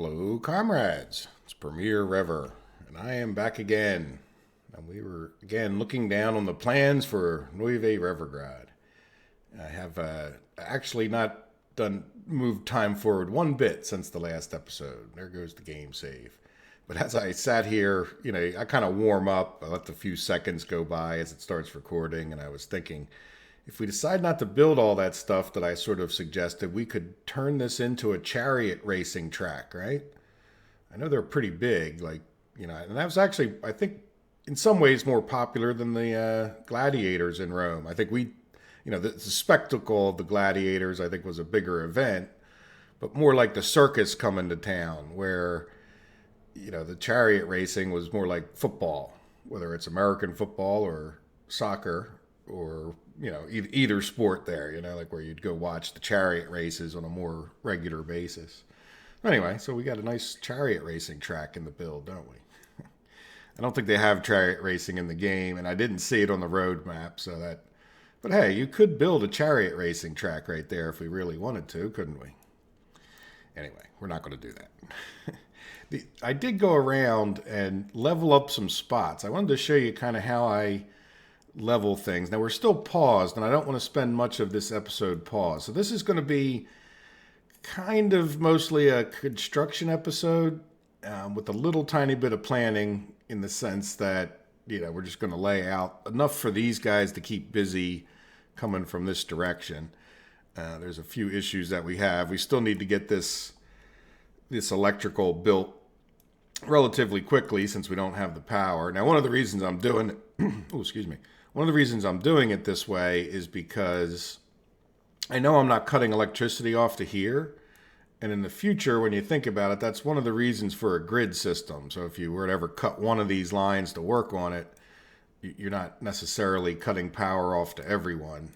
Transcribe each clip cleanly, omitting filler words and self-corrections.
Hello, comrades. It's Premier Rever, and I am back again. And we were again looking down on the plans for Nueve Revergrad. I have actually not moved time forward one bit since the last episode. There goes the game save. But as I sat here, I kind of warm up. I let a few seconds go by as it starts recording, and I was thinking, if we decide not to build all that stuff that I sort of suggested, we could turn this into a chariot racing track, right? I know they're pretty big, and that was actually, I think, in some ways more popular than the gladiators in Rome. I think the spectacle of the gladiators, I think, was a bigger event, but more like the circus coming to town, where, the chariot racing was more like football, whether it's American football or soccer or either sport there, like where you'd go watch the chariot races on a more regular basis. Anyway, so we got a nice chariot racing track in the build, don't we? I don't think they have chariot racing in the game, and I didn't see it on the road map, but hey, you could build a chariot racing track right there if we really wanted to, couldn't we? Anyway, we're not going to do that. I did go around and level up some spots. I wanted to show you kind of how I level things. Now, we're still paused, and I don't want to spend much of this episode paused. So this is going to be kind of mostly a construction episode with a little tiny bit of planning, in the sense that, we're just going to lay out enough for these guys to keep busy coming from this direction. There's a few issues that we have. We still need to get this electrical built relatively quickly since we don't have the power. Now, one of the reasons I'm doing one of the reasons I'm doing it this way is because I know I'm not cutting electricity off to here. And in the future, when you think about it, that's one of the reasons for a grid system. So if you were to ever cut one of these lines to work on it, you're not necessarily cutting power off to everyone.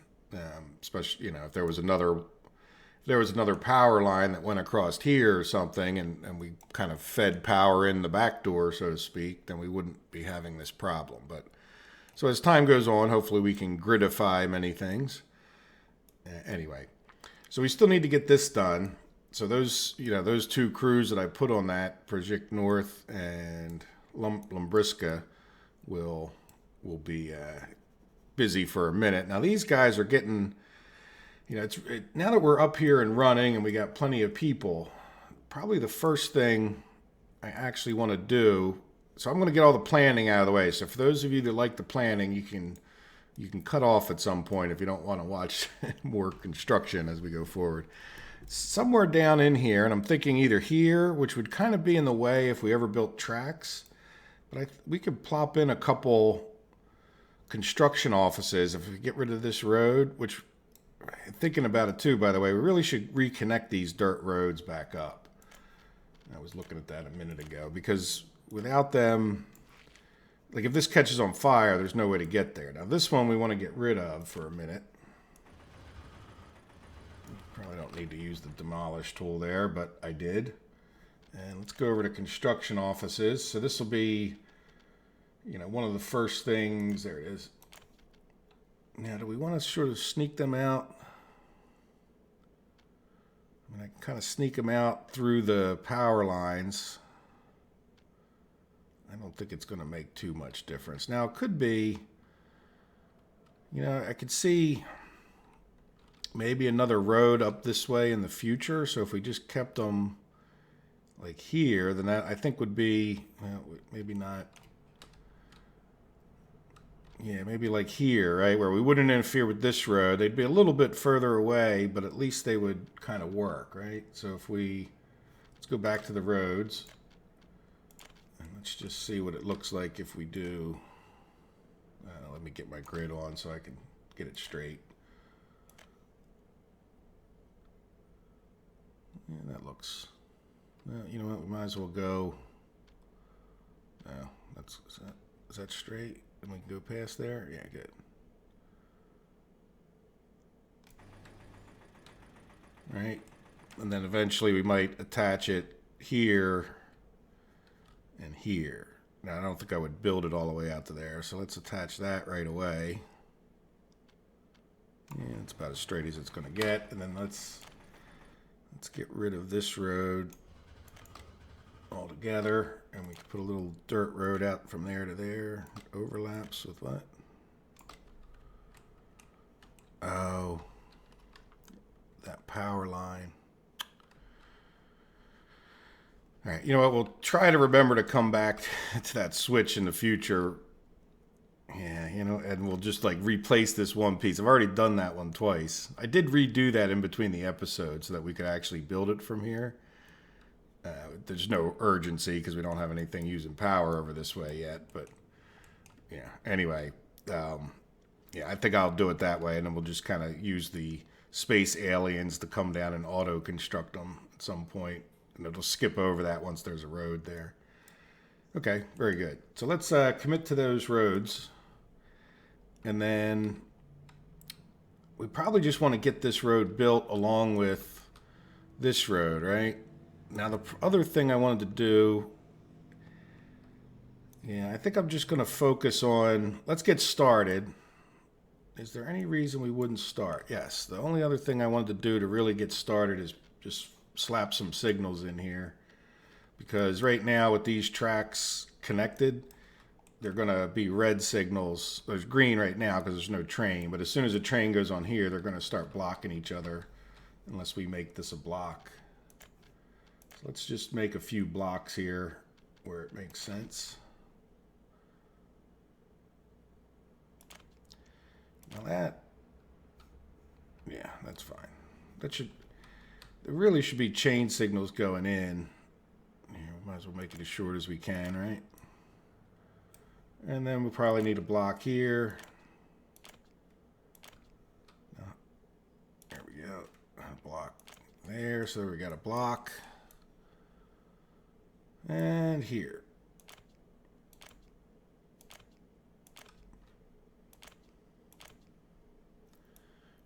Especially, if there was another power line that went across here or something, and we kind of fed power in the back door, so to speak, then we wouldn't be having this problem. But so as time goes on, hopefully we can gridify many things. Anyway, so we still need to get this done. So those two crews that I put on that, Project North and Lumbrisca, will be busy for a minute. Now these guys are getting, now that we're up here and running and we got plenty of people, probably the first thing I actually want to do. So I'm going to get all the planning out of the way. So for those of you that like the planning, you can cut off at some point if you don't want to watch more construction as we go forward. Somewhere down in here, and I'm thinking either here, which would kind of be in the way if we ever built tracks, but we could plop in a couple construction offices if we get rid of this road, which, thinking about it too, by the way, we really should reconnect these dirt roads back up. I was looking at that a minute ago, because without them, like if this catches on fire, there's no way to get there. Now this one we want to get rid of for a minute. Probably don't need to use the demolish tool there, but I did. And let's go over to construction offices. So this will be, one of the first things. There it is. Now, do we want to sort of sneak them out? I can kind of sneak them out through the power lines. I don't think it's going to make too much difference. Now, it could be, I could see maybe another road up this way in the future. So if we just kept them like here, then that I think would be, maybe not. Yeah, maybe like here, right? Where we wouldn't interfere with this road. They'd be a little bit further away, but at least they would kind of work, right? So let's go back to the roads. And let's just see what it looks like if we do. Let me get my grid on so I can get it straight. Yeah, that looks. Well, you know what? We might as well go. No, is that straight? And we can go past there. Yeah, good. Right, and then eventually we might attach it here and here. Now I don't think I would build it all the way out to there, so let's attach that right away. Yeah, it's about as straight as it's going to get, and then let's get rid of this road all together, and we can put a little dirt road out from there to there. Overlaps with what? Oh, that power line. All right, you know what? We'll try to remember to come back to that switch in the future. Yeah, you know, and we'll just like replace this one piece. I've already done that one twice. I did redo that in between the episodes so that we could actually build it from here. There's no urgency because we don't have anything using power over this way yet. But yeah, anyway, yeah, I think I'll do it that way, and then we'll just kind of use the space aliens to come down and auto construct them at some point. And it'll skip over that once there's a road there. Okay, very good. So let's commit to those roads. And then we probably just want to get this road built along with this road, right? Now, the other thing I wanted to do, yeah, I think I'm just going to focus on, let's get started. Is there any reason we wouldn't start? Yes, the only other thing I wanted to do to really get started is just slap some signals in here. Because right now with these tracks connected, they're going to be red signals. There's green right now because there's no train. But as soon as a train goes on here, they're going to start blocking each other unless we make this a block. So let's just make a few blocks here where it makes sense. Now that, yeah, that's fine. That should, there really should be chain signals going in. Here, might as well make it as short as we can, right? And then we probably need a block here. There we go. A block there, so we got a block. And here.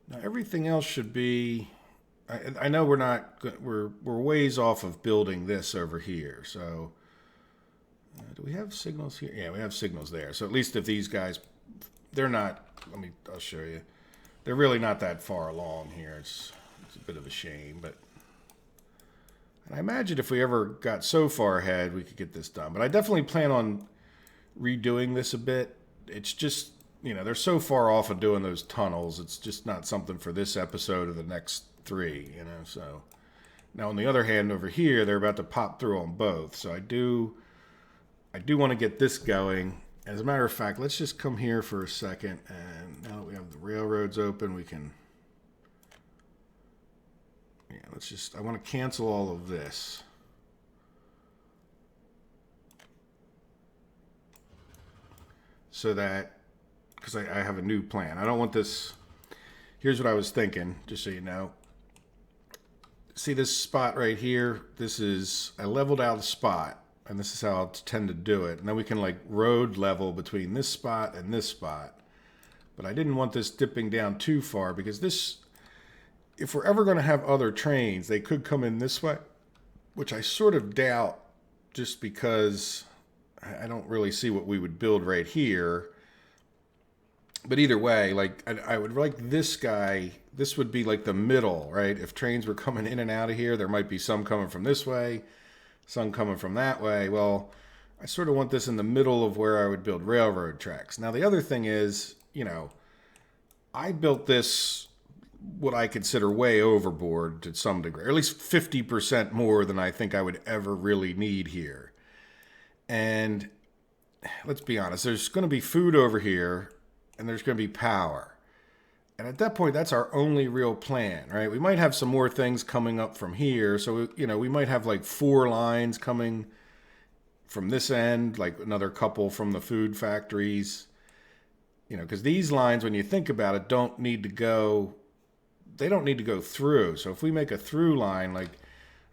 Now everything else should be, I know we're not, we're ways off of building this over here. So do we have signals here? Yeah, we have signals there. So at least if these guys, they're not, I'll show you. They're really not that far along here. It's a bit of a shame, but I imagine if we ever got so far ahead, we could get this done. But I definitely plan on redoing this a bit. It's just, you know, they're so far off of doing those tunnels. It's just not something for this episode or the next 3, you know. So now on the other hand, over here, they're about to pop through on both. So I do want to get this going. As a matter of fact, let's just come here for a second. And now that we have the railroads open, we can, yeah, let's just, I want to cancel all of this. So that, because I have a new plan. I don't want this, here's what I was thinking, just so you know. See this spot right here? This is, I leveled out a spot, and this is how I'll tend to do it. And then we can like road level between this spot and this spot. But I didn't want this dipping down too far because this, if we're ever going to have other trains, they could come in this way, which I sort of doubt just because I don't really see what we would build right here. But either way, like I would like this guy, this would be like the middle, right? If trains were coming in and out of here, there might be some coming from this way, some coming from that way. Well, I sort of want this in the middle of where I would build railroad tracks. Now, the other thing is, you know, I built this, what I consider way overboard to some degree, or at least 50% more than I think I would ever really need here. And let's be honest, there's going to be food over here and there's going to be power. And at that point, that's our only real plan, right? We might have some more things coming up from here. So, you know, we might have like 4 lines coming from this end, like another couple from the food factories. You know, because these lines, when you think about it, don't need to go, they don't need to go through. So if we make a through line, like,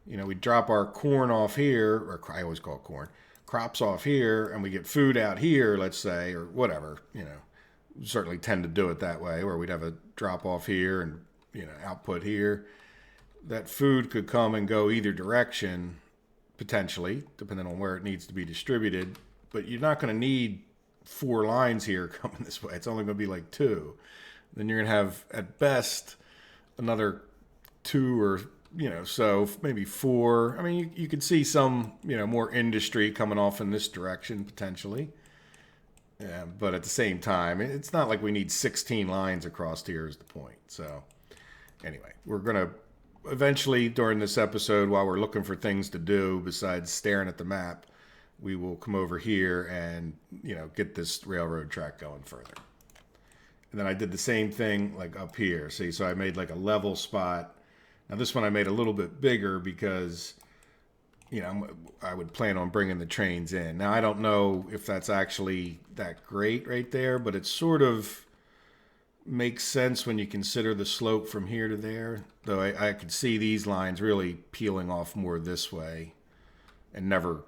you know, we drop our corn off here, or I always call it corn, crops off here, and we get food out here, let's say, or whatever, you know. Certainly tend to do it that way, where we'd have a drop off here and, you know, output here. That food could come and go either direction, potentially, depending on where it needs to be distributed. But you're not going to need 4 lines here coming this way. It's only going to be like 2. Then you're going to have, at best, another 2 or so maybe 4. I mean, you could see some, more industry coming off in this direction potentially. Yeah, but at the same time, it's not like we need 16 lines across here is the point. So anyway, we're going to eventually during this episode, while we're looking for things to do besides staring at the map, we will come over here and, get this railroad track going further. And then I did the same thing like up here. See, so I made like a level spot. Now this one I made a little bit bigger because, I would plan on bringing the trains in. Now I don't know if that's actually that great right there, but it sort of makes sense when you consider the slope from here to there. Though I could see these lines really peeling off more this way and never,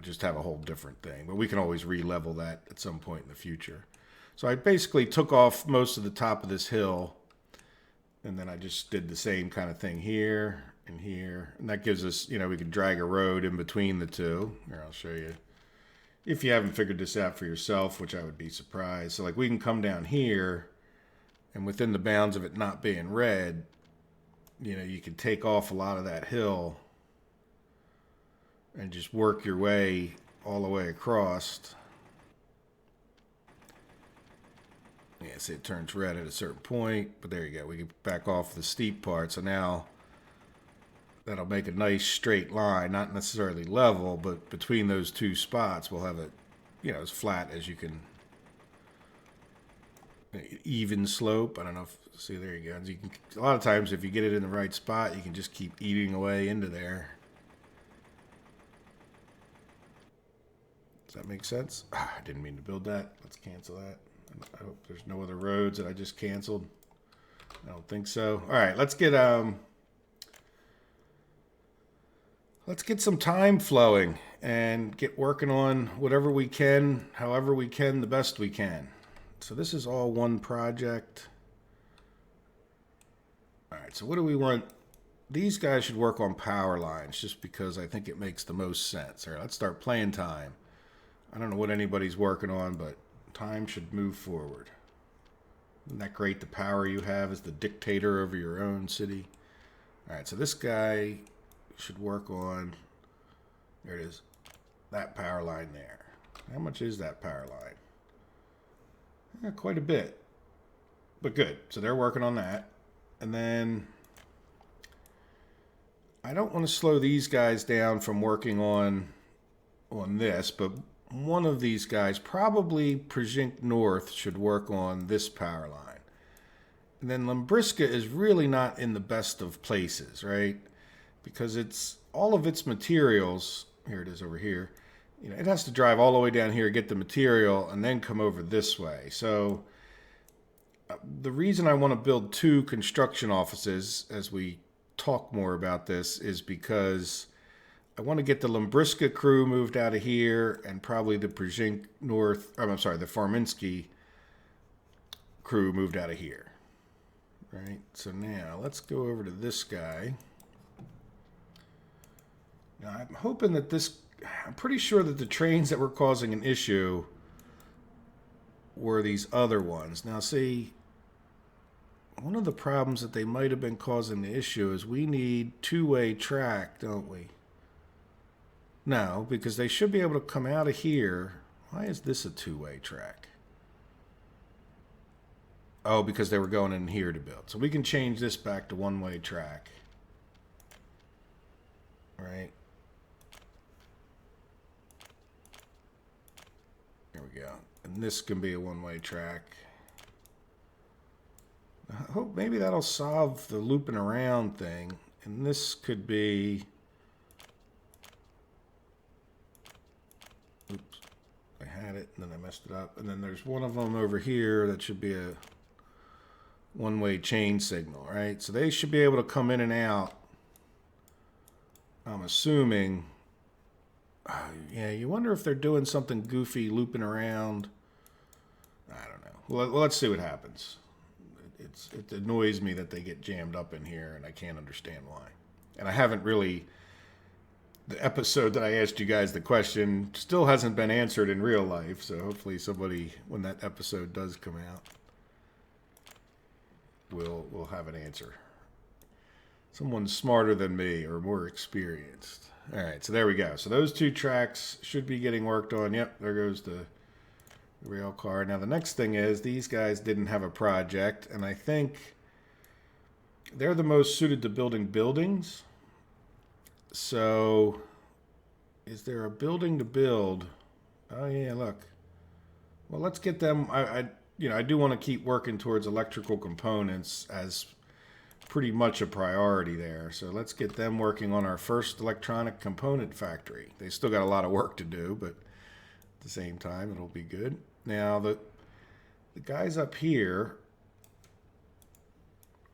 just have a whole different thing. But we can always re-level that at some point in the future. So I basically took off most of the top of this hill, and then I just did the same kind of thing here and here. And that gives us, we can drag a road in between the two. Here, I'll show you. If you haven't figured this out for yourself, which I would be surprised. So like we can come down here, and within the bounds of it not being red, you can take off a lot of that hill and just work your way all the way across. Yeah, see, it turns red at a certain point, but there you go. We can back off the steep part. So now that'll make a nice straight line, not necessarily level, but between those two spots, we'll have it, as flat as you can. Even slope. I don't know if, see, there you go. You can, a lot of times if you get it in the right spot, you can just keep eating away into there. Does that make sense? I didn't mean to build that. Let's cancel that. I hope there's no other roads that I just canceled. I don't think so. All right, let's get some time flowing and get working on whatever we can, however we can, the best we can. So this is all one project. All right, so what do we want? These guys should work on power lines just because I think it makes the most sense. All right, let's start playing time. I don't know what anybody's working on, but time should move forward. Isn't that great? The power you have as the dictator over your own city. All right, so this guy should work on, there it is, that power line there. How much is that power line? Yeah, quite a bit, but good. So they're working on that. And then I don't want to slow these guys down from working on this, but one of these guys, probably Przink North, should work on this power line. And then Limbriska is really not in the best of places, right? Because it's all of its materials, here it is over here, it has to drive all the way down here, get the material, and then come over this way. So the reason I want to build 2 construction offices, as we talk more about this, is because I want to get the Limbriska crew moved out of here and probably the Przink North, I'm sorry, the Farminsky crew moved out of here. Right? So now let's go over to this guy. Now I'm hoping that I'm pretty sure that the trains that were causing an issue were these other ones. Now see, one of the problems that they might have been causing the issue is we need 2-way track, don't we? No, because they should be able to come out of here. Why is this a 2-way track? Oh, because they were going in here to build. So we can change this back to 1-way track. Right? There we go. And this can be a 1-way track. I hope maybe that'll solve the looping around thing. And this could be... Oops. I had it, and then I messed it up. And then there's one of them over here that should be a 1-way chain signal, right? So they should be able to come in and out. I'm assuming... yeah, you wonder if they're doing something goofy, looping around. I don't know. Well, let's see what happens. It annoys me that they get jammed up in here, and I can't understand why. And I haven't really... The episode that I asked you guys the question still hasn't been answered in real life, so hopefully somebody, when that episode does come out, will have an answer. someone smarter than me or more experienced. All right, so there we go. So those two tracks should be getting worked on. Yep, there goes the rail car. Now the next thing is these guys didn't have a project, and I think they're the most suited to building buildings. So is there a building to build? Oh yeah, look. Well, let's get them. I do want to keep working towards electrical components as pretty much a priority there. So let's get them working on our first electronic component factory. They still got a lot of work to do, but at the same time, it'll be good. Now, the guys up here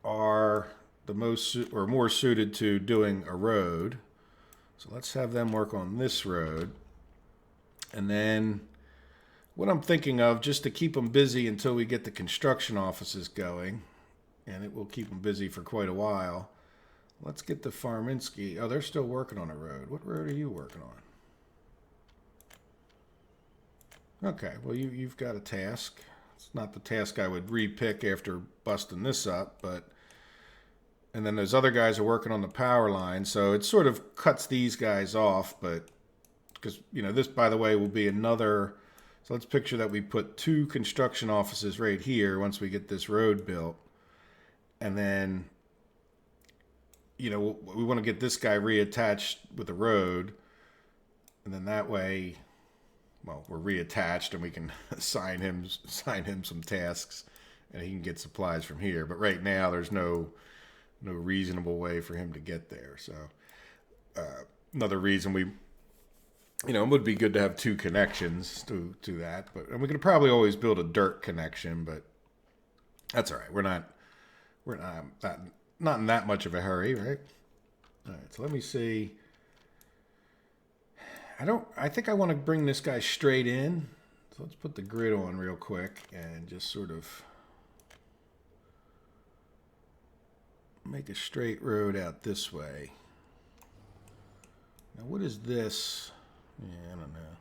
are the most or more suited to doing a road. So let's have them work on this road. And then what I'm thinking of, just to keep them busy until we get the construction offices going, and it will keep them busy for quite a while, let's get the Farminski. Oh, they're still working on a road. What road are you working on? Okay, well, you've got a task. It's not the task I would re-pick after busting this up, but... And then those other guys are working on the power line, so it sort of cuts these guys off, but... Because, this, by the way, will be another... So let's picture that we put 2 construction offices right here once we get this road built. And then, we want to get this guy reattached with the road. And then that way, well, we're reattached and we can assign him some tasks and he can get supplies from here. But right now, there's no reasonable way for him to get there. So another reason it would be good to have 2 connections to that. And we could probably always build a dirt connection, but that's all right. We're not in that much of a hurry, right? All right, so let me see. I think I want to bring this guy straight in. So let's put the grid on real quick and just sort of make a straight road out this way. Now, what is this? Yeah, I don't know.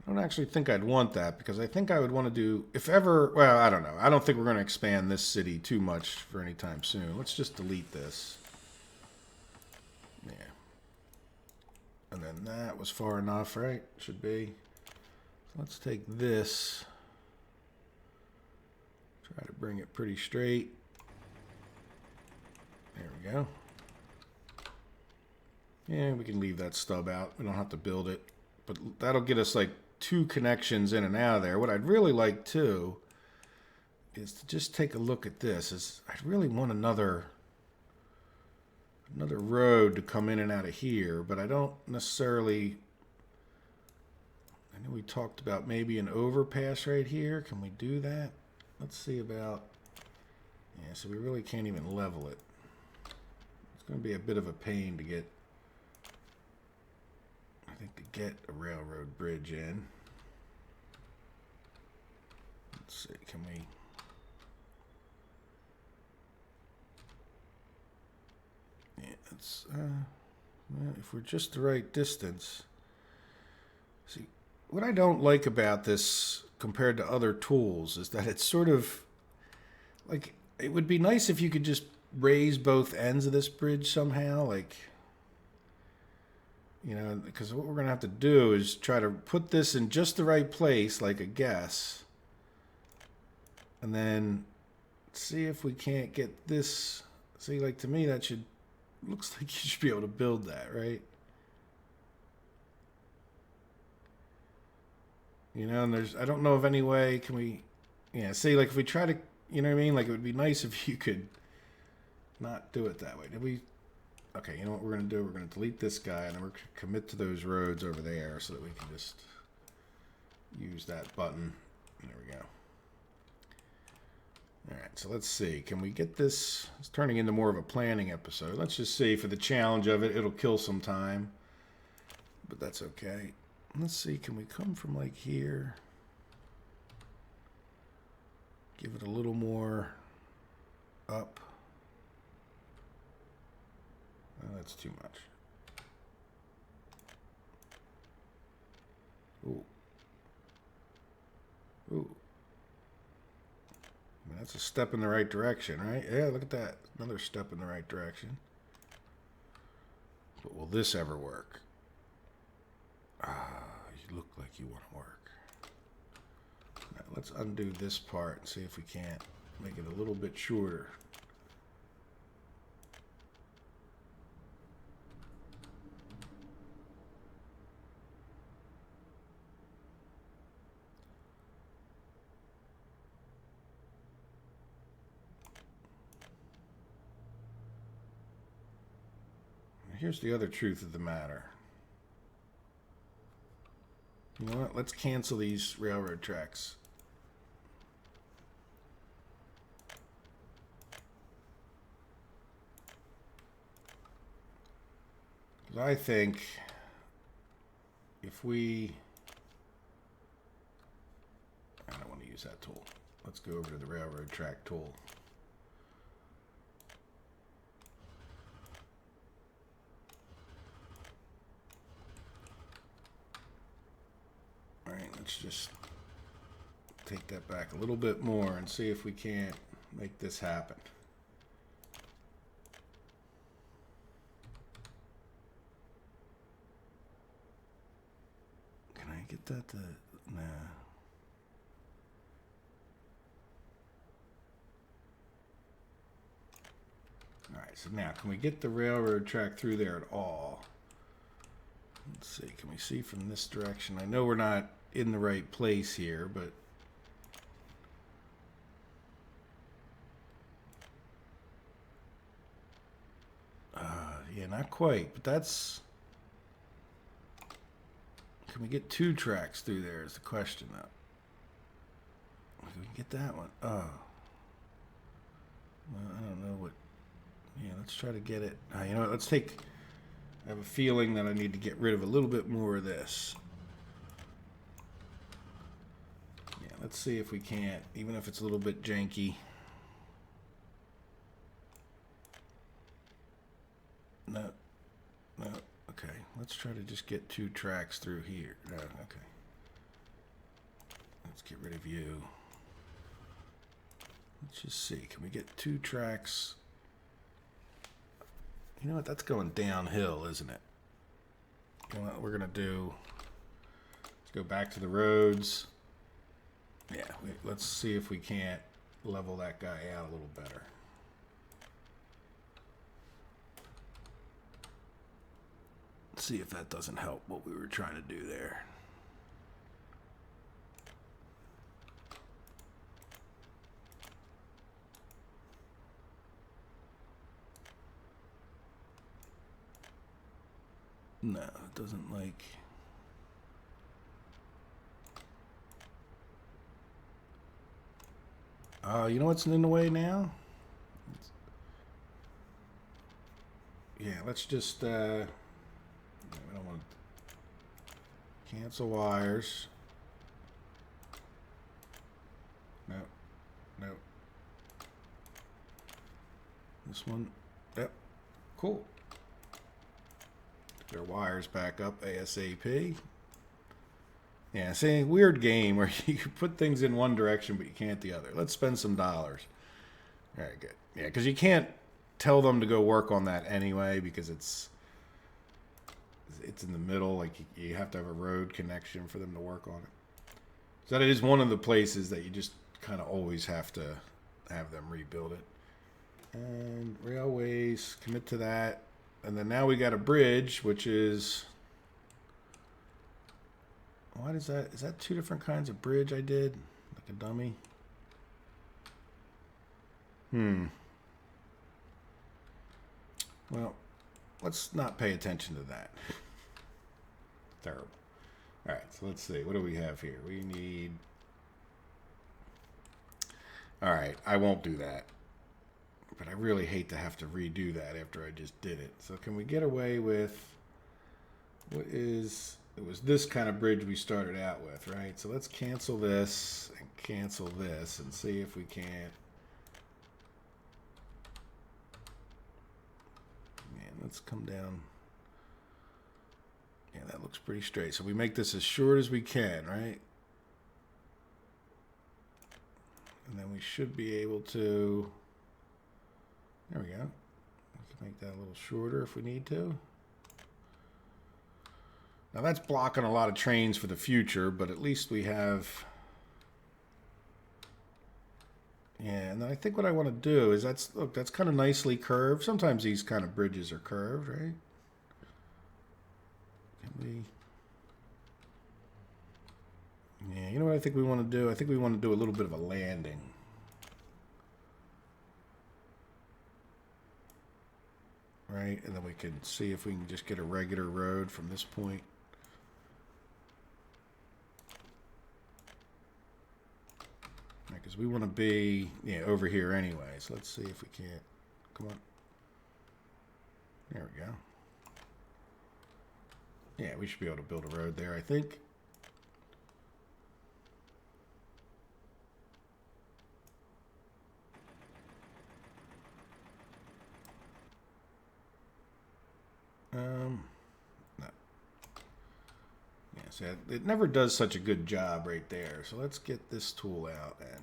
I don't actually think I'd want that because I think I would want to do, if ever, well, I don't know. I don't think we're going to expand this city too much for any time soon. Let's just delete this. Yeah. And then that was far enough, right? Should be. So let's take this. Try to bring it pretty straight. There we go. Yeah, we can leave that stub out. We don't have to build it. But that'll get us like 2 connections in and out of there. What I'd really like too is to just take a look at this. I'd really want another road to come in and out of here, but I don't necessarily... I know we talked about maybe an overpass right here. Can we do that? Let's see about... Yeah, so we really can't even level it. It's going to be a bit of a pain to get... I think to get a railroad bridge in. Let's see, can we... Yeah, it's, well, if we're just the right distance. See, what I don't like about this compared to other tools is that it's sort of like, it would be nice if you could just raise both ends of this bridge somehow, like, because what we're going to have to do is try to put this in just the right place, like a guess, and then see if we can't get this. See, like, to me, that looks like you should be able to build that, right? And I don't know of any way, can we, see, like, if we try to, you know what I mean? Like, it would be nice if you could not do it that way. Did we? Okay, you know what we're going to do? We're going to delete this guy, and then we're going to commit to those roads over there so that we can just use that button. There we go. All right, so let's see. Can we get this? It's turning into more of a planning episode. Let's just see. For the challenge of it, it'll kill some time, but that's okay. Let's see. Can we come from like here? Give it a little more up. Oh, that's too much. Ooh. Ooh. I mean, that's a step in the right direction, right? Yeah, look at that. Another step in the right direction. But will this ever work? You look like you want to work. Now, let's undo this part and see if we can't make it a little bit shorter. Here's the other truth of the matter. You know what? Let's cancel these railroad tracks. Because I think if we... I don't want to use that tool. Let's go over to the railroad track tool. Let's just take that back a little bit more and see if we can't make this happen. Can I get that to... Nah. Alright, so now can we get the railroad track through there at all? Let's see, can we see from this direction? I know we're not in the right place here, but yeah, not quite, but that's... Can we get 2 tracks through there is the question, though. Can we get that one? Oh. Well, I don't know what... Yeah, let's try to get it... you know what, let's take... I have a feeling that I need to get rid of a little bit more of this. Yeah, let's see if we can't, even if it's a little bit janky. No, no, okay. Let's try to just get 2 tracks through here. No, okay. Let's get rid of you. Let's just see. Can we get 2 tracks? You know what? That's going downhill, isn't it? You know what we're going to do? Let's go back to the roads. Yeah, let's see if we can't level that guy out a little better. Let's see if that doesn't help what we were trying to do there. No, it doesn't like... you know what's in the way now? Yeah, let's just... we don't want to... Cancel wires. No. No. This one. Yep. Cool. Their wires back up ASAP. Yeah, see, weird game where you can put things in one direction but you can't the other. Let's spend some dollars. All right, good. Yeah, because you can't tell them to go work on that anyway because it's in the middle. Like you have to have a road connection for them to work on it. So that is one of the places that you just kind of always have to have them rebuild it. And railways, commit to that. And then now we got a bridge, which is... What is that? Is that 2 different kinds of bridge I did? Like a dummy? Well, let's not pay attention to that. Terrible. All right, so let's see. What do we have here? We need... All right, I won't do that. But I really hate to have to redo that after I just did it. So can we get away with... What is... It was this kind of bridge we started out with, right? So let's cancel this and cancel this and see if we can't... Man, let's come down. Yeah, that looks pretty straight. So we make this as short as we can, right? And then we should be able to, there we go. We can make that a little shorter if we need to. Now that's blocking a lot of trains for the future, but at least we have, yeah, and then I think what I want to do is look, that's kind of nicely curved. Sometimes these kind of bridges are curved, right? Can we, yeah, you know what I think we want to do? I think we want to do a little bit of a landing. Right, and then we can see if we can just get a regular road from this point. Because we want to be, yeah, over here anyway. So let's see if we can't. Come on. There we go. Yeah, we should be able to build a road there, I think. No. Yeah, so it never does such a good job right there. So let's get this tool out and.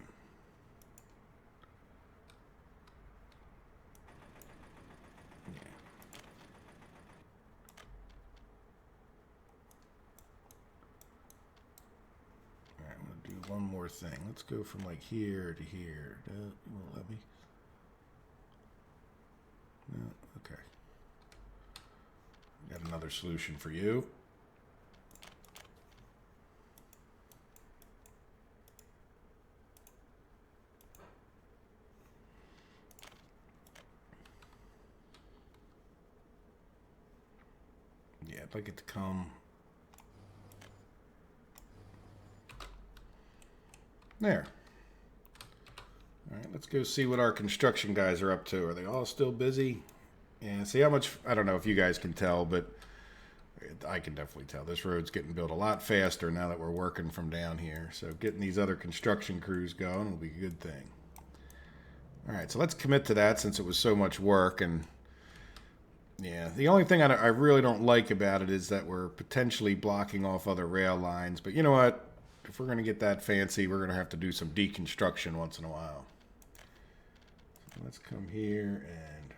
One more thing. Let's go from like here to here. You won't let me? No? Okay. Got another solution for you. Yeah, I'd like it to come. There. All right, let's go see what our construction guys are up to. Are they all still busy? Yeah, see how much, I don't know if you guys can tell, but I can definitely tell. This road's getting built a lot faster now that we're working from down here. So getting these other construction crews going will be a good thing. All right, so let's commit to that since it was so much work. And yeah, the only thing I really don't like about it is that we're potentially blocking off other rail lines. But you know what? If we're going to get that fancy, we're going to have to do some deconstruction once in a while. So let's come here and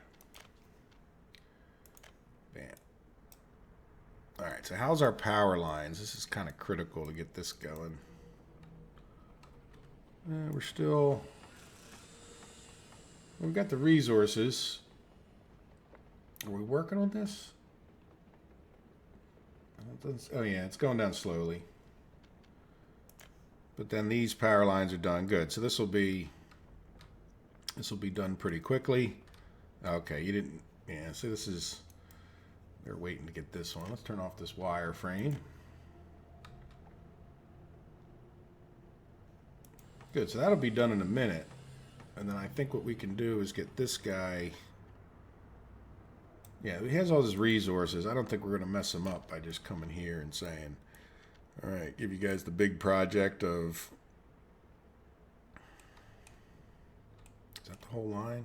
bam. All right, so how's our power lines? This is kind of critical to get this going. We're still, we've got the resources. Are we working on this? Oh yeah, it's going down slowly. But then these power lines are done. Good. So this will be done pretty quickly. Okay, you didn't. Yeah. So this is. They're waiting to get this one. Let's turn off this wire frame. Good. So that'll be done in a minute. And then I think what we can do is get this guy. Yeah, he has all his resources. I don't think we're going to mess him up by just coming here and saying, all right, give you guys the big project of, is that the whole line?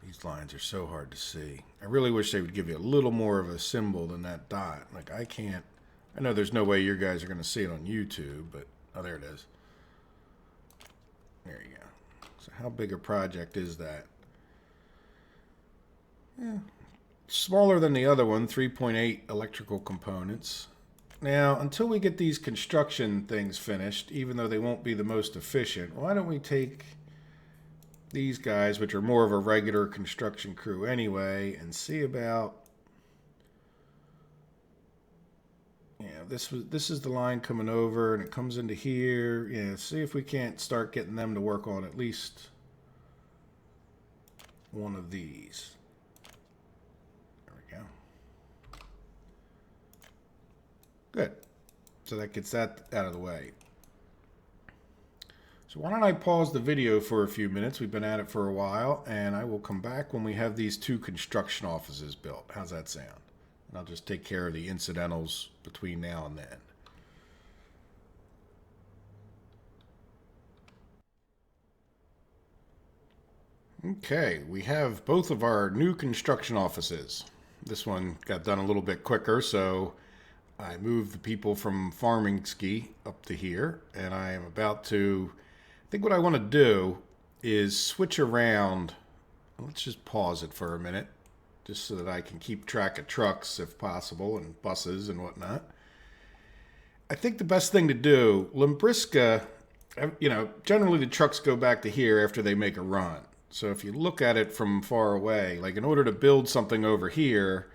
These lines are so hard to see. I really wish they would give you a little more of a symbol than that dot. Like I can't, I know there's no way you guys are going to see it on YouTube, but, oh, there it is. There you go. So how big a project is that? Yeah. Smaller than the other one, 3.8 electrical components. Now, until we get these construction things finished, even though they won't be the most efficient, why don't we take these guys, which are more of a regular construction crew anyway, and see about, yeah, this is the line coming over, and it comes into here. Yeah, see if we can't start getting them to work on at least one of these. Good. So that gets that out of the way. So why don't I pause the video for a few minutes? We've been at it for a while, and I will come back when we have these 2 construction offices built. How's that sound? And I'll just take care of the incidentals between now and then. Okay, we have both of our new construction offices. This one got done a little bit quicker, so I moved the people from farming ski up to here, and I am about to, I think what I want to do is switch around. Let's just pause it for a minute, just so that I can keep track of trucks if possible, and buses and whatnot. I think the best thing to do, Limbriska, generally the trucks go back to here after they make a run. So if you look at it from far away, like in order to build something over here,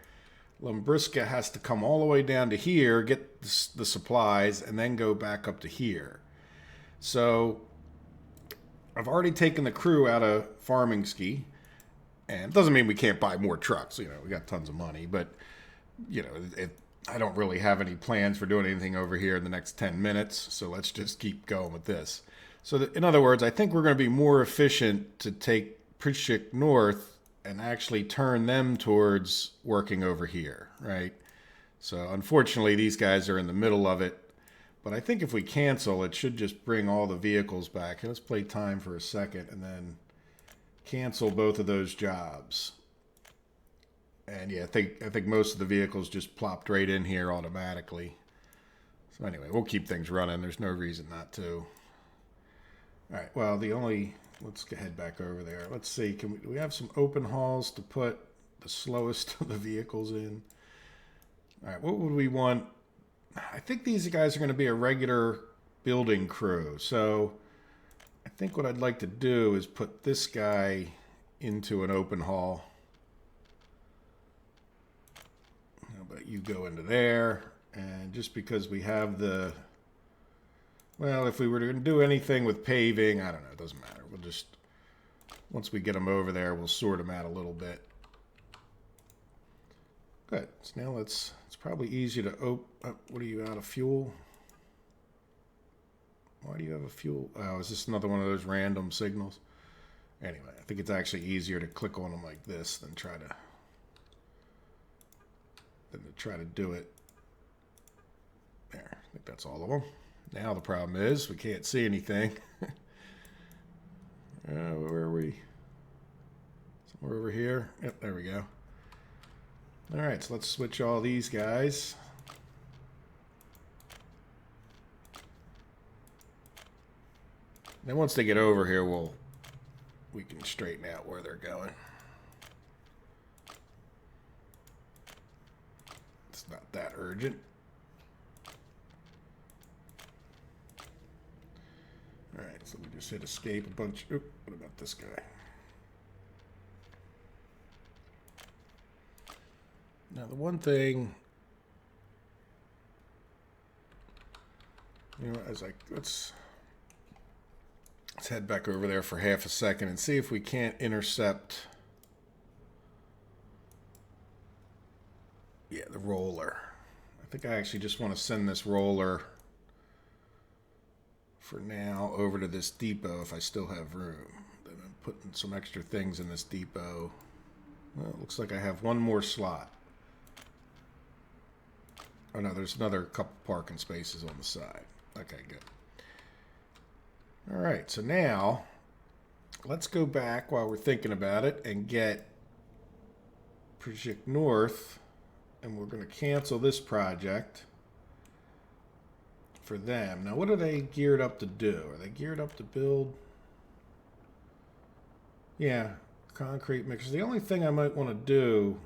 Limbriska has to come all the way down to here, get the supplies, and then go back up to here. So I've already taken the crew out of farming ski, and it doesn't mean we can't buy more trucks. We got tons of money, but I don't really have any plans for doing anything over here in the next 10 minutes, so let's just keep going with this. So in other words, I think we're going to be more efficient to take Prishik North and actually turn them towards working over here, right? So unfortunately, these guys are in the middle of it. But I think if we cancel, it should just bring all the vehicles back. Let's play time for a second and then cancel both of those jobs. And yeah, I think most of the vehicles just plopped right in here automatically. So anyway, we'll keep things running. There's no reason not to. All right, well, let's head back over there. Let's see, do we have some open hauls to put the slowest of the vehicles in? All right, what would we want? I think these guys are going to be a regular building crew. So I think what I'd like to do is put this guy into an open haul. How about you go into there? And just because we have well, if we were to do anything with paving, I don't know, it doesn't matter. We'll just, once we get them over there, we'll sort them out a little bit. Good. So now it's probably easier to what are you, out of fuel? Why do you have a fuel? Oh, is this another one of those random signals? Anyway, I think it's actually easier to click on them like this than try to do it. There, I think that's all of them. Now the problem is we can't see anything. Where are we? Somewhere over here. Yep, there we go. All right, so let's switch all these guys. Then once they get over here, we can straighten out where they're going. It's not that urgent. All right, so we just hit escape a bunch. Oop, what about this guy? Now the one thing, let's head back over there for half a second and see if we can't intercept. Yeah, the roller. I think I actually just want to send this roller for now over to this depot if I still have room. Then I'm putting some extra things in this depot. Well, it looks like I have one more slot. Oh no, there's another couple parking spaces on the side. Okay, good. All right, so now let's go back while we're thinking about it and get Project North, and we're going to cancel this project for them. Now, what are they geared up to do? Are they geared up to build? Yeah, concrete mixers. The only thing I might want to do,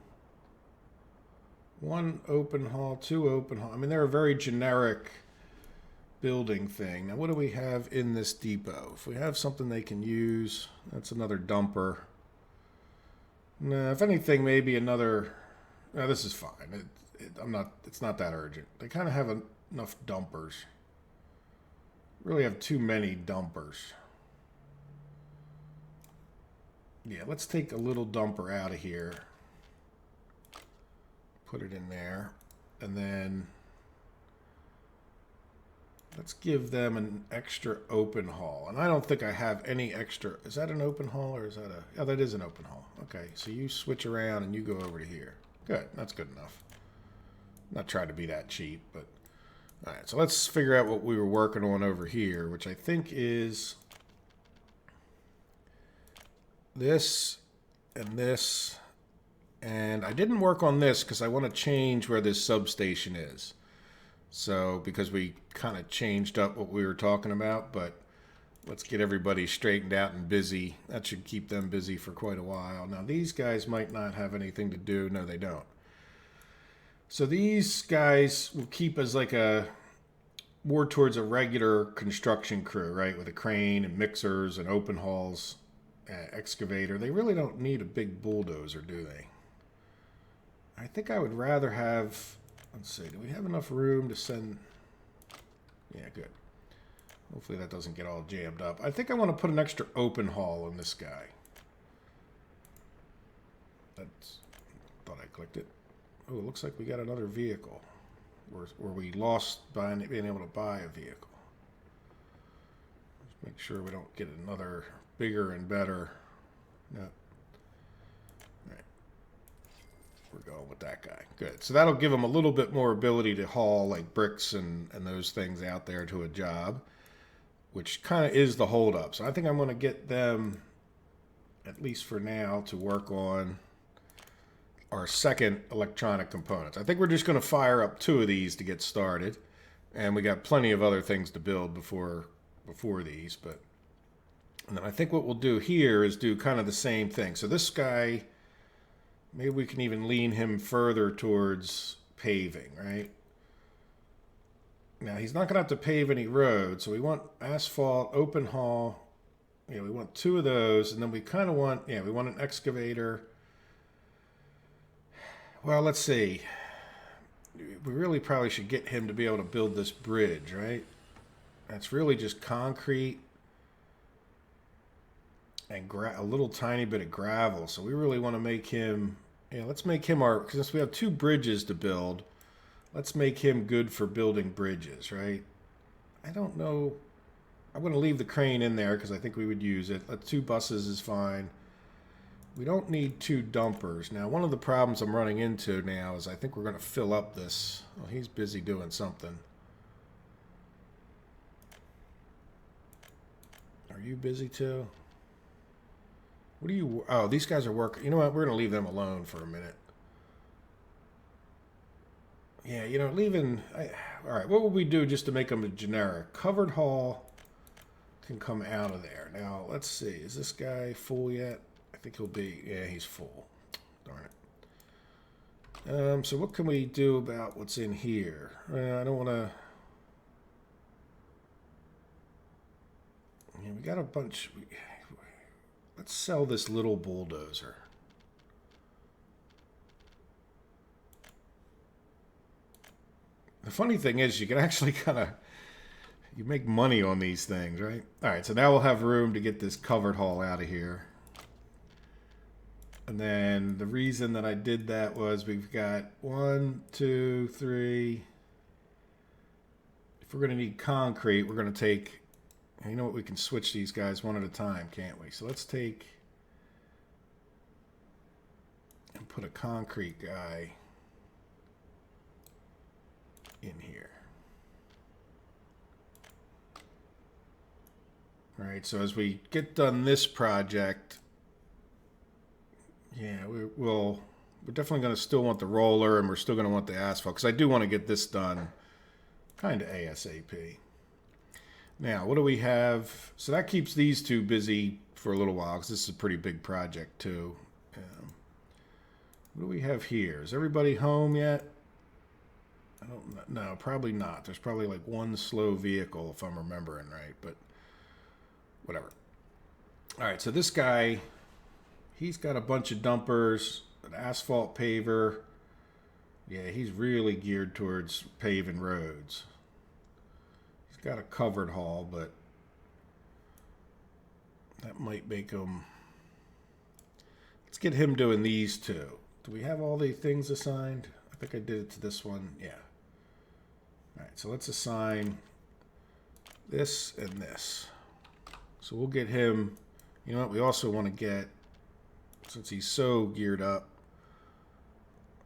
one open haul, two open haul. I mean, they're a very generic building thing. Now, what do we have in this depot? If we have something they can use, that's another dumper. No, if anything, maybe another. No, this is fine. It's not that urgent. They kind of have enough dumpers. Really have too many dumpers. Yeah, let's take a little dumper out of here. Put it in there. And then let's give them an extra open haul. And I don't think I have any extra. Is that an open haul or is that a... Yeah, that is an open haul. Okay, so you switch around and you go over to here. Good, that's good enough. Not trying to be that cheap, but... All right, so let's figure out what we were working on over here, which I think is this and this. And I didn't work on this because I want to change where this substation is. So, because we kind of changed up what we were talking about, but let's get everybody straightened out and busy. That should keep them busy for quite a while. Now, these guys might not have anything to do. No, they don't. So these guys will keep as like a more towards a regular construction crew, right? With a crane and mixers and open hauls, excavator. They really don't need a big bulldozer, do they? I think I would rather have, let's see, do we have enough room to send? Yeah, good. Hopefully that doesn't get all jammed up. I think I want to put an extra open haul on this guy. That's, thought I clicked it. Oh, it looks like we got another vehicle. Or we lost by being able to buy a vehicle. Just make sure we don't get another bigger and better. No. All right. We're going with that guy. Good. So that'll give them a little bit more ability to haul like bricks and those things out there to a job, which kind of is the holdup. So I think I'm going to get them, at least for now, to work on our second electronic components. I think we're just going to fire up 2 of these to get started, and we got plenty of other things to build before these. But and then I think what we'll do here is do kind of the same thing. So this guy, maybe we can even lean him further towards paving, right? Now he's not going to have to pave any roads, so we want asphalt, open haul. Yeah, we want 2 of those, and then we kind of want, yeah, we want an excavator. Well, let's see. We really probably should get him to be able to build this bridge, right? That's really just concrete and a little tiny bit of gravel. So we really want to make him, yeah, let's make him our, because since we have 2 bridges to build, let's make him good for building bridges, right? I don't know. I'm going to leave the crane in there because I think we would use it. 2 buses is fine. We don't need 2 dumpers. Now, one of the problems I'm running into now is I think we're going to fill up this. Oh, he's busy doing something. Are you busy too? What do you... Oh, these guys are working. You know what? We're going to leave them alone for a minute. Yeah, you know, leaving... all right, what would we do just to make them a generic? Covered haul can come out of there. Now, let's see. Is this guy full yet? I think he'll be, yeah, he's full. Darn it. So what can we do about what's in here? I don't want to... Yeah, we got a bunch... Let's sell this little bulldozer. The funny thing is you can actually kind of... You make money on these things, right? All right, so now we'll have room to get this covered haul out of here. And then the reason that I did that was we've got 1, 2, 3. If we're going to need concrete, we're going to take, you know what, we can switch these guys one at a time, can't we? So let's take and put a concrete guy in here. All right, so as we get done this project, yeah, we're definitely going to still want the roller, and we're still going to want the asphalt, because I do want to get this done kind of ASAP. Now, what do we have? So that keeps these 2 busy for a little while, because this is a pretty big project too. What do we have here? Is everybody home yet? I don't know. Probably not. There's probably like 1 slow vehicle, if I'm remembering right, but whatever. All right, so this guy... He's got a bunch of dumpers, an asphalt paver. Yeah, he's really geared towards paving roads. He's got a covered haul, but that might make him... Let's get him doing these 2. Do we have all the things assigned? I think I did it to this one. Yeah. All right, so let's assign this and this. So we'll get him... You know what? We also want to get... Since he's so geared up,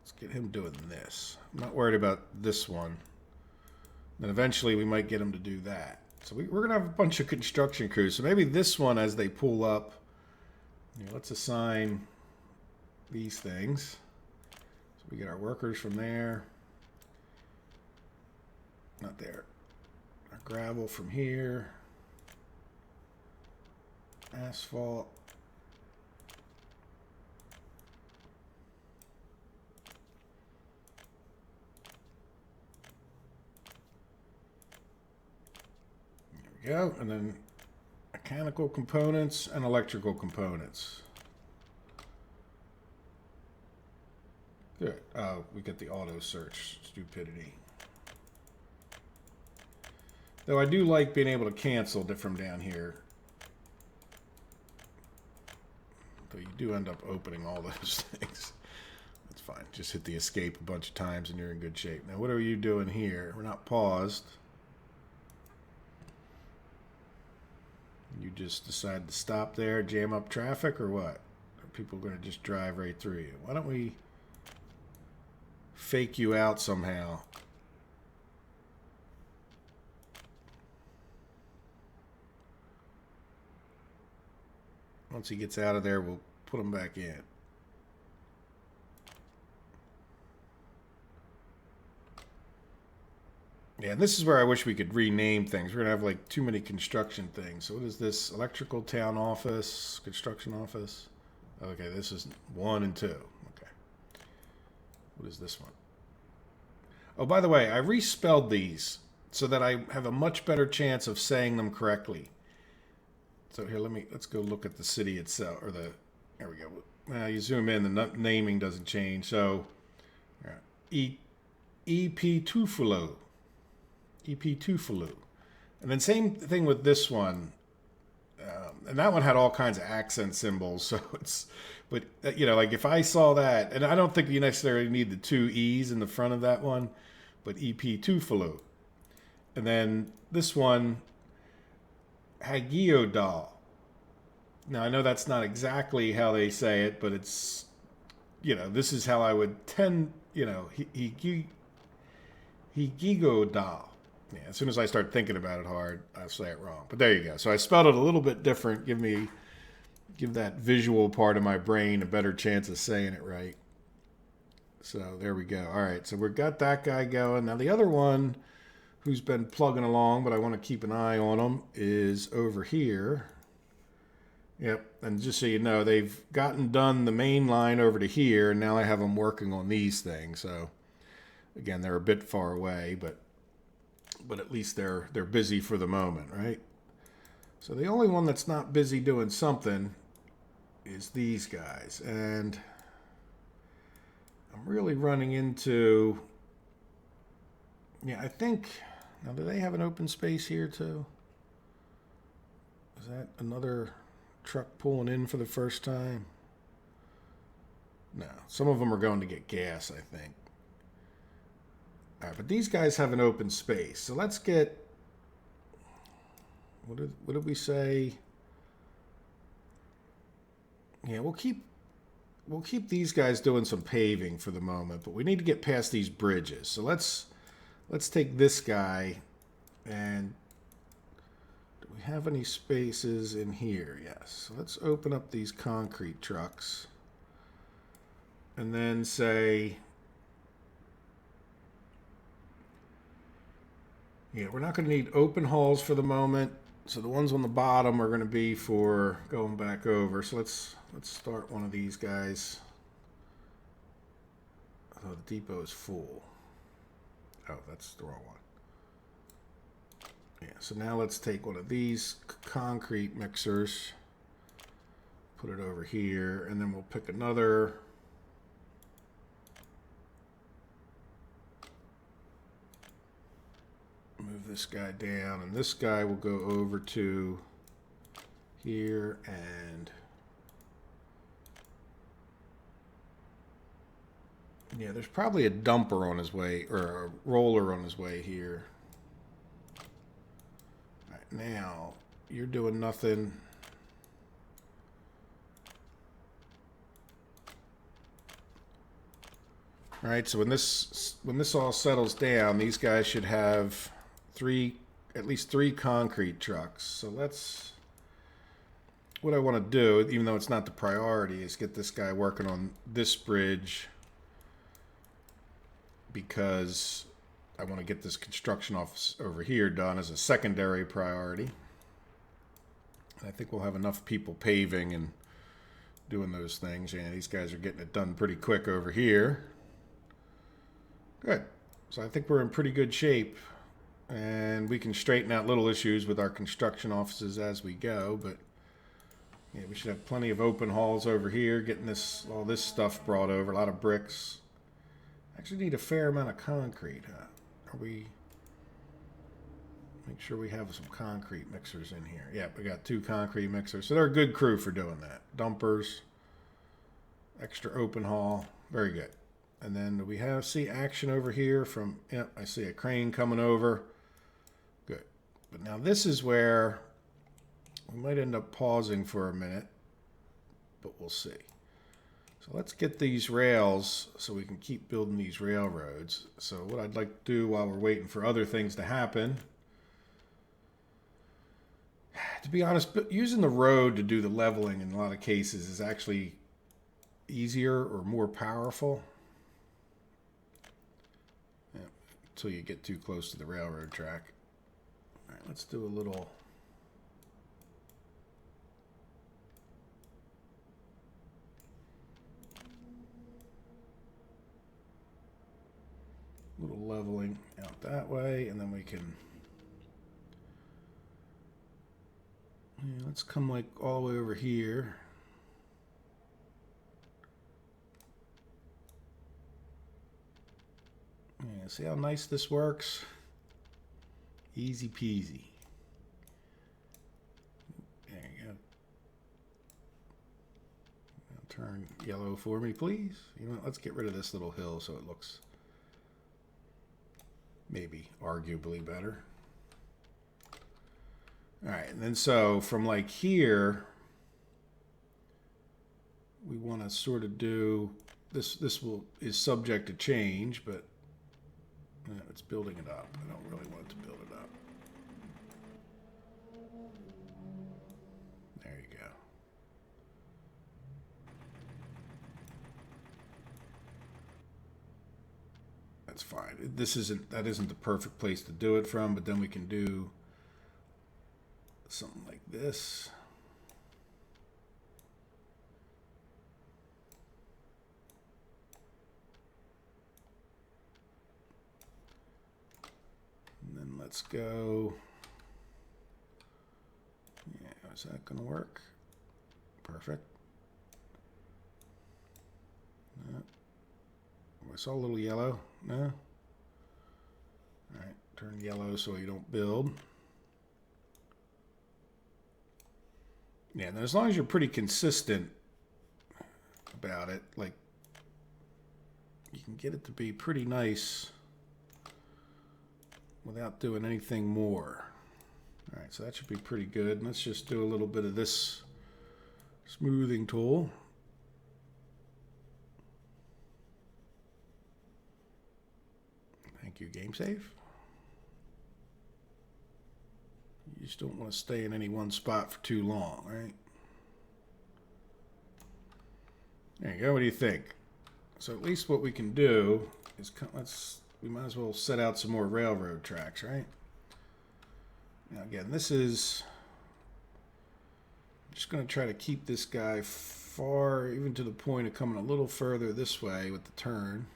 let's get him doing this. I'm not worried about this one. Then eventually we might get him to do that. So we're going to have a bunch of construction crews. So maybe this one, as they pull up, you know, let's assign these things. So we get our workers from there. Not there. Our gravel from here. Asphalt. There we go. And then mechanical components and electrical components. Good. We get the auto search stupidity. Though I do like being able to cancel from down here. Though you do end up opening all those things. That's fine. Just hit the escape a bunch of times and you're in good shape. Now what are you doing here? We're not paused. You just decide to stop there, jam up traffic, or what? Are people going to just drive right through you? Why don't we fake you out somehow? Once he gets out of there, we'll put him back in. Yeah, and this is where I wish we could rename things. We're going to have like too many construction things. So what is this? Electrical town office, construction office. Okay, this is 1 and 2. Okay. What is this one? Oh, by the way, I respelled these so that I have a much better chance of saying them correctly. So here, let's go look at the city itself, or there we go. Now you zoom in, the naming doesn't change. So, EP2Fulo. EP2Fulo. And then same thing with this one. And that one had all kinds of accent symbols. So it's, but you know, like if I saw that, and I don't think you necessarily need the 2 E's in the front of that one, but EP2Fulo. And then this one, Hagiodal. Now I know that's not exactly how they say it, but it's, you know, this is how I would tend, you know, Higigodal. Yeah, as soon as I start thinking about it hard, I'll say it wrong. But there you go. So I spelled it a little bit different. Give that visual part of my brain a better chance of saying it right. So there we go. All right, so we've got that guy going. Now the other one who's been plugging along, but I want to keep an eye on him, is over here. Yep, and just so you know, they've gotten done the main line over to here, and now I have them working on these things. So again, they're a bit far away, but at least they're busy for the moment, right? So the only one that's not busy doing something is these guys. And I'm really running into, yeah, I think, now do they have an open space here too? Is that another truck pulling in for the first time? No, some of them are going to get gas, I think. All right, but these guys have an open space. So let's get, what did we say? Yeah, we'll keep these guys doing some paving for the moment, but we need to get past these bridges. So let's take this guy, and do we have any spaces in here? Yes. So let's open up these concrete trucks and then say, yeah, we're not going to need open hauls for the moment. So the ones on the bottom are going to be for going back over. So let's start one of these guys. Oh, the depot is full. Oh, that's the wrong one. Yeah, so now let's take one of these concrete mixers, put it over here, and then we'll pick another. Move this guy down, and this guy will go over to here, and yeah, there's probably a dumper on his way, or a roller on his way here. All right, now you're doing nothing. All right, so when this all settles down, these guys should have at least three concrete trucks. So what I want to do, even though it's not the priority, is get this guy working on this bridge, because I want to get this construction office over here done as a secondary priority. And I think we'll have enough people paving and doing those things. Yeah, these guys are getting it done pretty quick over here. Good. So I think we're in pretty good shape. And we can straighten out little issues with our construction offices as we go. But yeah, we should have plenty of open halls over here, getting all this stuff brought over. A lot of bricks. Actually need a fair amount of concrete, huh? We make sure we have some concrete mixers in here. Yeah, we got 2 concrete mixers. So they're a good crew for doing that. Dumpers, extra open haul. Very good. And then do we see action over here from, yep, I see a crane coming over. Good. But now this is where we might end up pausing for a minute, but we'll see. So let's get these rails so we can keep building these railroads. So what I'd like to do while we're waiting for other things to happen, to be honest, using the road to do the leveling in a lot of cases is actually easier or more powerful. Yeah, until you get too close to the railroad track. All right, let's do a little... little leveling out that way, and then we can, yeah, let's come like all the way over here. Yeah, see how nice this works? Easy peasy. There you go. Now turn yellow for me, please. You know what? Let's get rid of this little hill so it looks maybe arguably better. All right, and then so from like here, we want to sort of do this. Is subject to change, but it's building it up. I don't really want it to build it up. There you go. That's fine. That isn't the perfect place to do it from, but then we can do something like this. And then let's go. Yeah, is that going to work? Perfect. I saw a little yellow. No? All right, turn yellow so you don't build. Yeah, and as long as you're pretty consistent about it, like, you can get it to be pretty nice without doing anything more. All right, so that should be pretty good. Let's just do a little bit of this smoothing tool. Thank you, game save. You just don't want to stay in any one spot for too long, right? There you go. What do you think? So at least what we can do is we might as well set out some more railroad tracks, right? Now again, this is just going to try to keep this guy far, even to the point of coming a little further this way with the turn.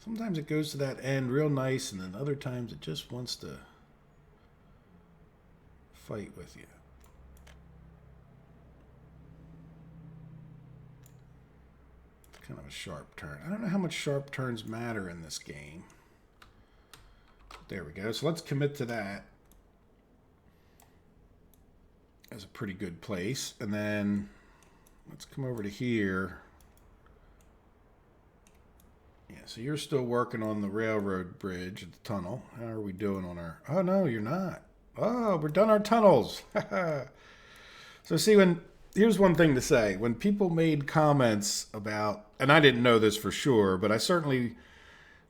Sometimes it goes to that end real nice, and then other times it just wants to fight with you. It's kind of a sharp turn. I don't know how much sharp turns matter in this game. There we go. So let's commit to that as a pretty good place. And then let's come over to here. Yeah, so you're still working on the railroad bridge at the tunnel. How are we doing on our... Oh, no, you're not. Oh, we're done our tunnels. So see, here's one thing to say. When people made comments about... And I didn't know this for sure, but I certainly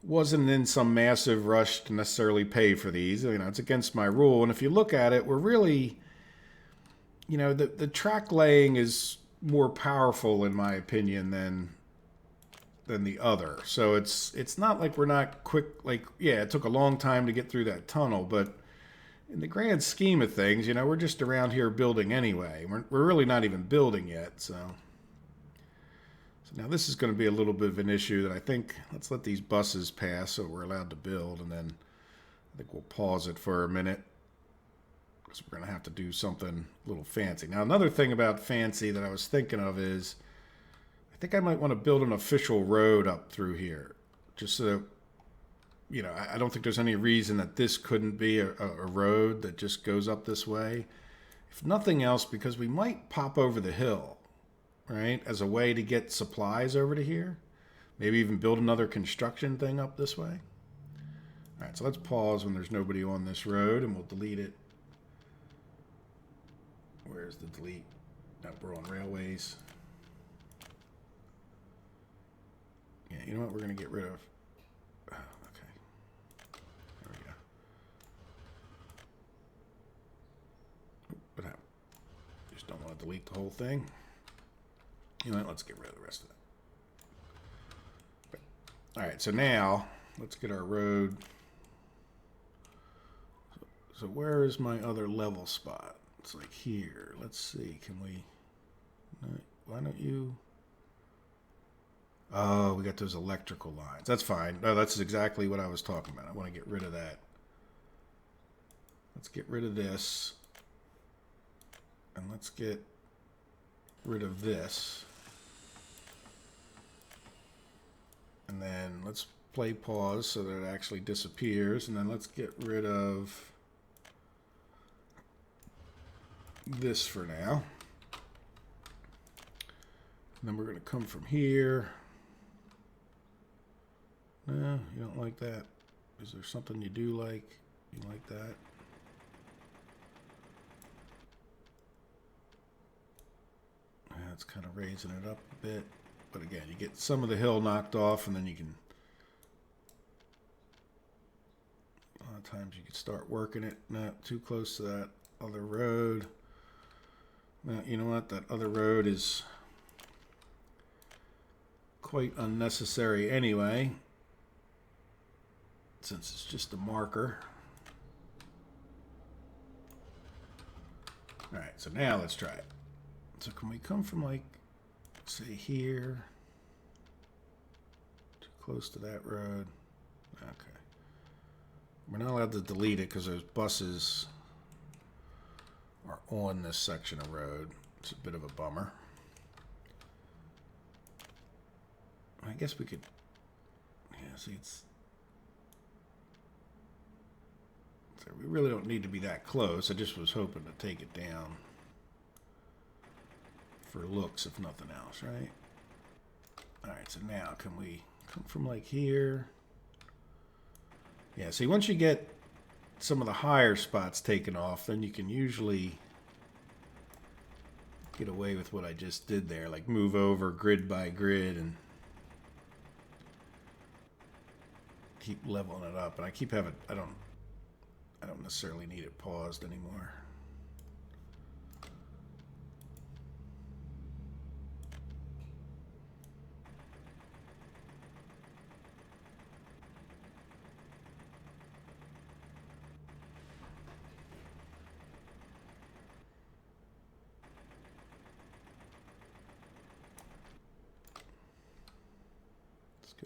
wasn't in some massive rush to necessarily pay for these. You know, it's against my rule. And if you look at it, we're really... You know, the track laying is more powerful, in my opinion, than than the other. So it's not like we're not quick. Like, yeah, it took a long time to get through that tunnel, but in the grand scheme of things, you know, we're just around here building anyway. We're really not even building yet. So now this is going to be a little bit of an issue that I think, let's let these buses pass so we're allowed to build, and then I think we'll pause it for a minute because we're going to have to do something a little fancy. Now, another thing about fancy that I was thinking of is I think I might want to build an official road up through here, just so that, you know, I don't think there's any reason that this couldn't be a road that just goes up this way. If nothing else, because we might pop over the hill, right, as a way to get supplies over to here. Maybe even build another construction thing up this way. All right, so let's pause when there's nobody on this road, and we'll delete it. Where's the delete? No, we're on railways. Yeah, you know what? We're going to get rid of. Oh, okay. There we go. What happened? Just don't want to delete the whole thing. You know what? Let's get rid of the rest of that. All right, so now let's get our road. So where is my other level spot? It's like here. Let's see. Can we? Why don't you? Oh, we got those electrical lines. That's fine. No, that's exactly what I was talking about. I want to get rid of that. Let's get rid of this. And let's get rid of this. And then let's play pause so that it actually disappears. And then let's get rid of this for now. And then we're going to come from here. No, you don't like that. Is there something you do like? You like that? That's kind of raising it up a bit. But again, you get some of the hill knocked off, and then you can... A lot of times you can start working it. Not too close to that other road. Now, you know what? That other road is quite unnecessary anyway, since it's just a marker. All right, so now let's try it. So can we come from, like, say here, too close to that road? Okay. We're not allowed to delete it because those buses are on this section of road. It's a bit of a bummer. I guess we could, yeah, see, it's, so we really don't need to be that close. I just was hoping to take it down for looks, if nothing else, right? All right, so now can we come from like here? Yeah, see, once you get some of the higher spots taken off, then you can usually get away with what I just did there, like move over grid by grid and keep leveling it up. And I keep having, I don't necessarily need it paused anymore.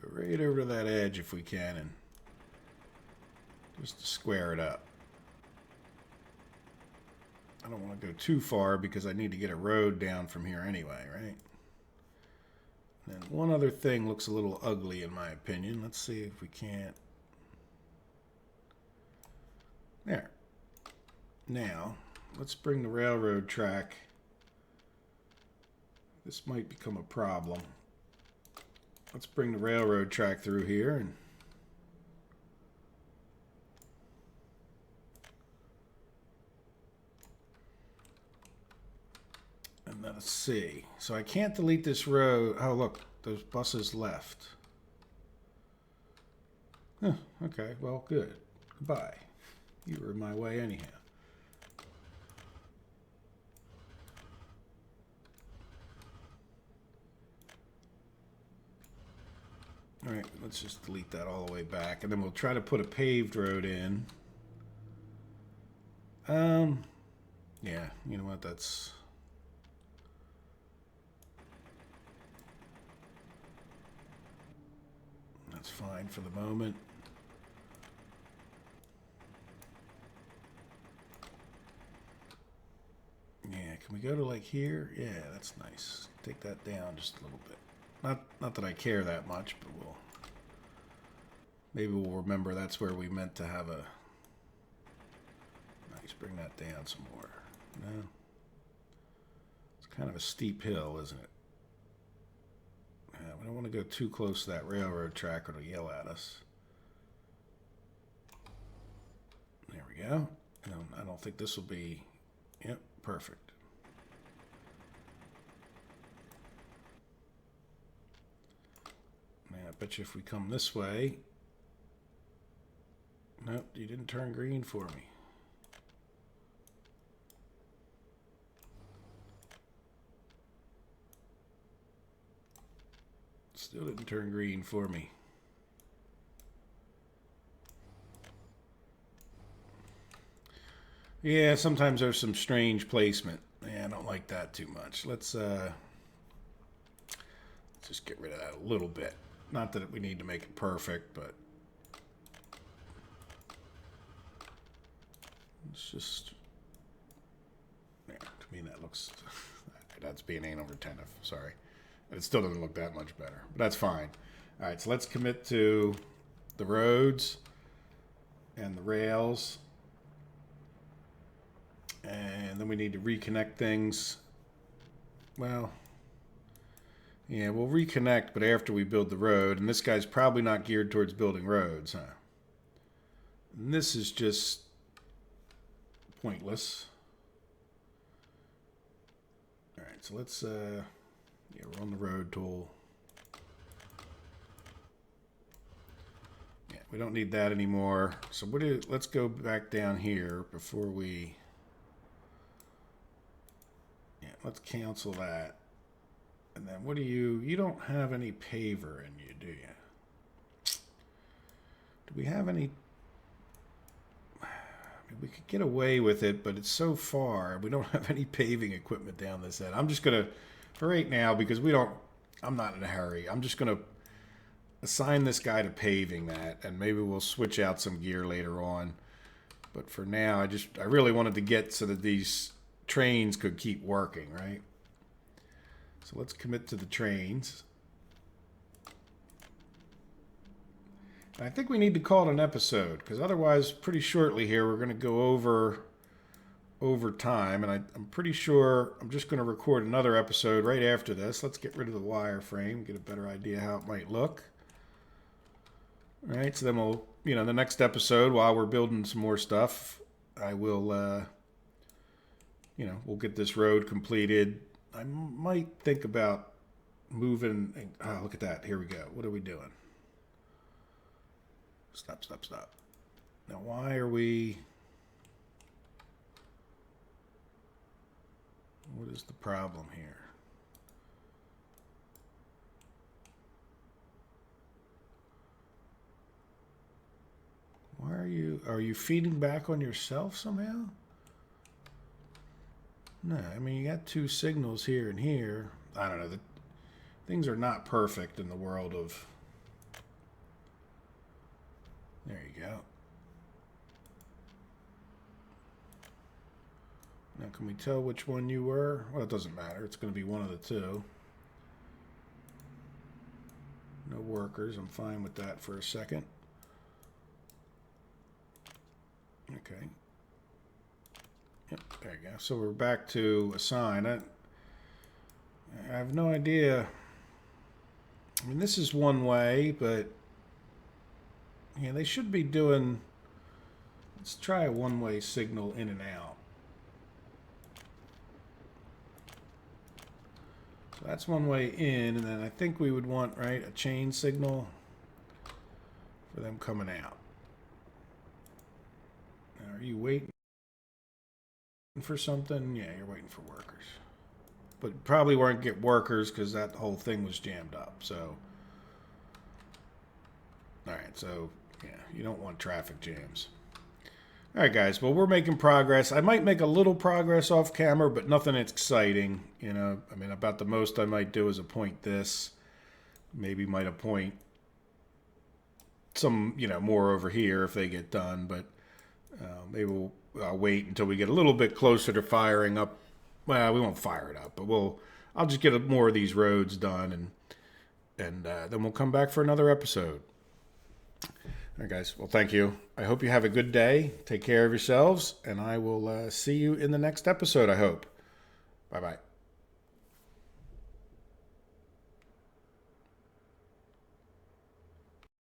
Go right over to that edge if we can, and just to square it up. I don't want to go too far because I need to get a road down from here anyway, right? And then one other thing looks a little ugly in my opinion. Let's see if we can't. There. Now, let's bring the railroad track. This might become a problem. Let's bring the railroad track through here and let's see. So I can't delete this road. Oh, look, those buses left. Huh, okay, well, good. Goodbye. You were in my way anyhow. All right, let's just delete that all the way back, and then we'll try to put a paved road in. Yeah, you know what? That's fine for the moment. Yeah, can we go to like here? Yeah, that's nice. Take that down just a little bit. Not that I care that much, but maybe we'll remember that's where we meant to have a. Nice, bring that down some more. No, it's kind of a steep hill, isn't it? Yeah, we don't want to go too close to that railroad track or it'll yell at us. There we go. I don't think this will be. Yep, perfect. Man, I bet you if we come this way. Nope, you didn't turn green for me. Still didn't turn green for me. Yeah, sometimes there's some strange placement. Yeah, I don't like that too much. Let's just get rid of that a little bit. Not that we need to make it perfect, but it's just, yeah, to me that looks, that's being 8 over 10, sorry. It still doesn't look that much better, but that's fine. All right, so let's commit to the roads and the rails. And then we need to reconnect things. Well, yeah, we'll reconnect, but after we build the road. And this guy's probably not geared towards building roads, huh? And this is just pointless. All right, so let's yeah, we're on the road tool. Yeah, we don't need that anymore. So let's go back down here before we. Yeah, let's cancel that. And then what do you don't have any paver in you, do you? Do we have any? I mean, we could get away with it, but it's so far. We don't have any paving equipment down this end. I'm just going to, for right now, because I'm not in a hurry. I'm just going to assign this guy to paving that, and maybe we'll switch out some gear later on. But for now, I really wanted to get so that these trains could keep working, right? So let's commit to the trains. And I think we need to call it an episode, because otherwise, pretty shortly here, we're going to go over time, and I'm pretty sure I'm just going to record another episode right after this. Let's get rid of the wireframe, get a better idea how it might look. All right, so then we'll, the next episode, while we're building some more stuff, I will, we'll get this road completed. I might think about moving. Oh, look at that. Here we go. What are we doing? Stop. Now, why are we... What is the problem here? Why are you feeding back on yourself somehow? No, I mean, you got two signals here and here. I don't know. Things are not perfect in the world of... There you go. Now, can we tell which one you were? Well, it doesn't matter. It's going to be one of the two. No workers. I'm fine with that for a second. Okay. Yep, there you go. So we're back to assign. I have no idea. I mean, this is one way, but yeah, they should be doing. Let's try a one-way signal in and out. So that's one way in, and then I think we would want, right, a chain signal for them coming out. Now, are you waiting for something? Yeah, you're waiting for workers. But probably weren't get workers because that whole thing was jammed up. So All right, so yeah, you don't want traffic jams. All right, guys. Well, we're making progress. I might make a little progress off camera, but nothing exciting. You know, I mean, about the most I might do is appoint this. Maybe might appoint some, more over here if they get done. But maybe I'll wait until we get a little bit closer to firing up. Well, we won't fire it up, but I'll just get more of these roads done, and then we'll come back for another episode. All right, guys. Well, thank you. I hope you have a good day. Take care of yourselves, and I will see you in the next episode, I hope. Bye-bye.